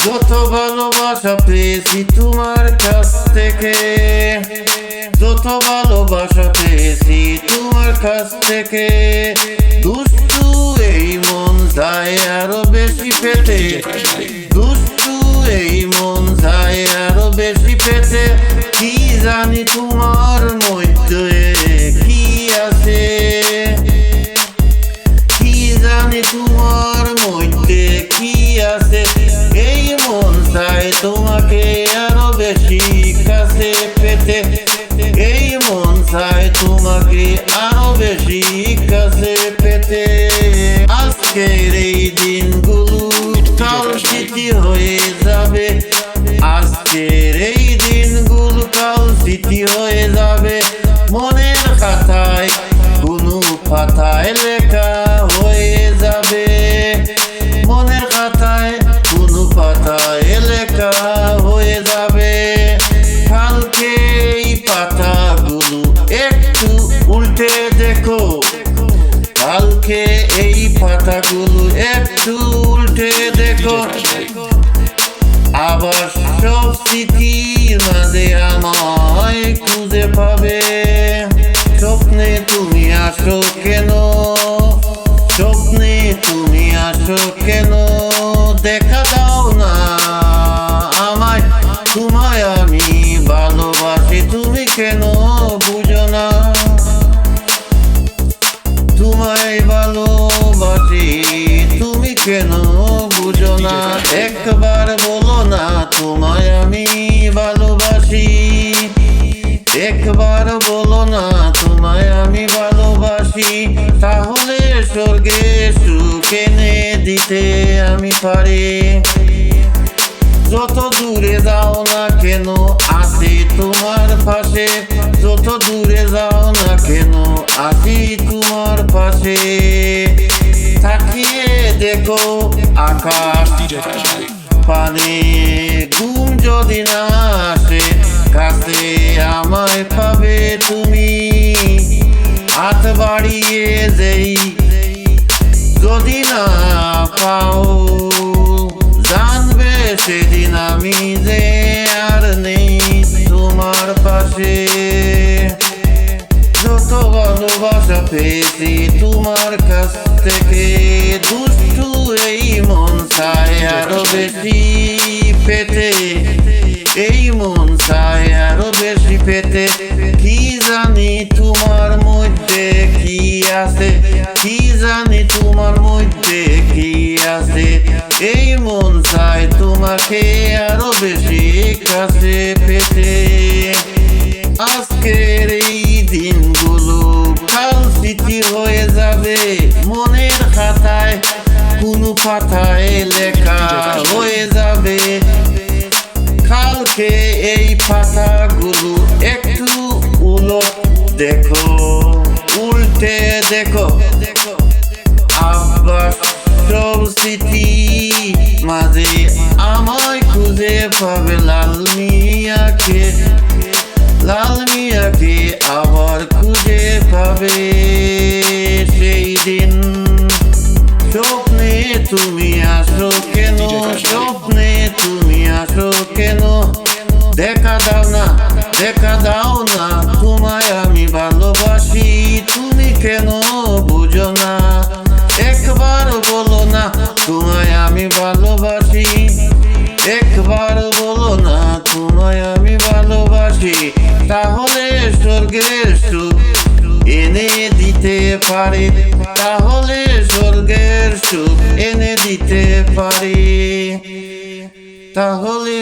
যত ভালোবাসা পেয়েছি তোমার কাছ থেকে, যত ভালোবাসা পেয়েছি তোমার কাছ থেকে, দুষ্টু এই মন চায় আরো বেশি পেতে, দুষ্টু এই মন চায় আরো বেশি পেতে। কি জানি তোমার মধ্যে কি আছে, কি জানি তোমার মধ্যে কি আছে, এই মন চায় তোমাকে আরো বেশি কাছে পেতে, এই মন চায় তোমাকে আরো বেশি কাছে পেতে। আজকের এই দিনগুলো কাল স্মৃতি হয়ে যাবে, আজকের এই দিনগুলো কাল স্মৃতি হয়ে যাবে। মনের খাতায় কোনো পাতায় লেখা হয়ে যাবে, মনের খাতায় কোনো পাতায় লেখা হয়ে যাবে। কালকে এই পাতাগুলো একটু উল্টে দেখো, কালকে এই পাতাগুলো একটু উল্টে দেখো, আবার সব স্মৃতির মাঝে আমায় খুঁজে পাবে। স্বপ্নে তুমি আসো কেন, স্বপ্নে তুমি আসো কেন, দেখা দাও না আমায়, তোমায় আমি ভালোবাসি তুমি কেন বুঝো না, তোমায় ভালোবাসি তুমি কেন বুঝো না। একবার বলো না তোমায় আমি ভালোবাসি, একবার বলো না তোমায় আমি ভালোবাসি, তাহলে স্বর্গে সুখ এনে দিতে আমি পারি। যত দূরে যাও না কেন আসি তোমার পাশে, যত দূরে যাও না কেন আসি তোমার পাশে। তাকিয়ে দেখো আকাশ পানে, ঘুম যদি না আসে কাছে আমায় পাবে তুমি। হাত বাড়িয়ে যেই যদি না পাও, জানবে সেদিন আমি যে আর নেই তোমার পাশে। যত ভালোবাসা পেয়েছি তোমার কাছ থেকে, দুষ্টু এই মন চায় আরো বেশি পেতে, এই মন চায় আরো বেশি পেতে। কি জানি তোমার মধ্যে কি আছে, কি জানি তোমার মধ্যে কি আছে, এই মন চায় তোমাকে আরো বেশি কাছে পেতে। আজকের এই দিনগুলো কাল স্মৃতি হয়ে যাবে, মনের খাতায় কোনো পাতায় লেখা হয়ে যাবে। কালকে এই পাতাগুলো একটু উলট দেখো, উল্টে দেখো, আবার সব স্মৃতি মাঝে আমায় খুঁজে পাবে। লাল মিয়াকে, লাল মিয়াকে আবার খুঁজে পাবে সেই দিন। স্বপ্নে তুমি আসো কেন, স্বপ্নে তুমি আসো কেন, দেখা দাও না, দেখা দাও না তোমায় আমি ভালোবাসি তুমি কেন বুঝো না। একবার বলো না তোমায় আমি ভালোবাসি, একবার বলো না তোমায় আমি ভালোবাসি, তাহলে স্বর্গের সুখ এনে দিতে পারি, তাহলে স্বর্গের সুখ এনে দিতে পারি, তাহলে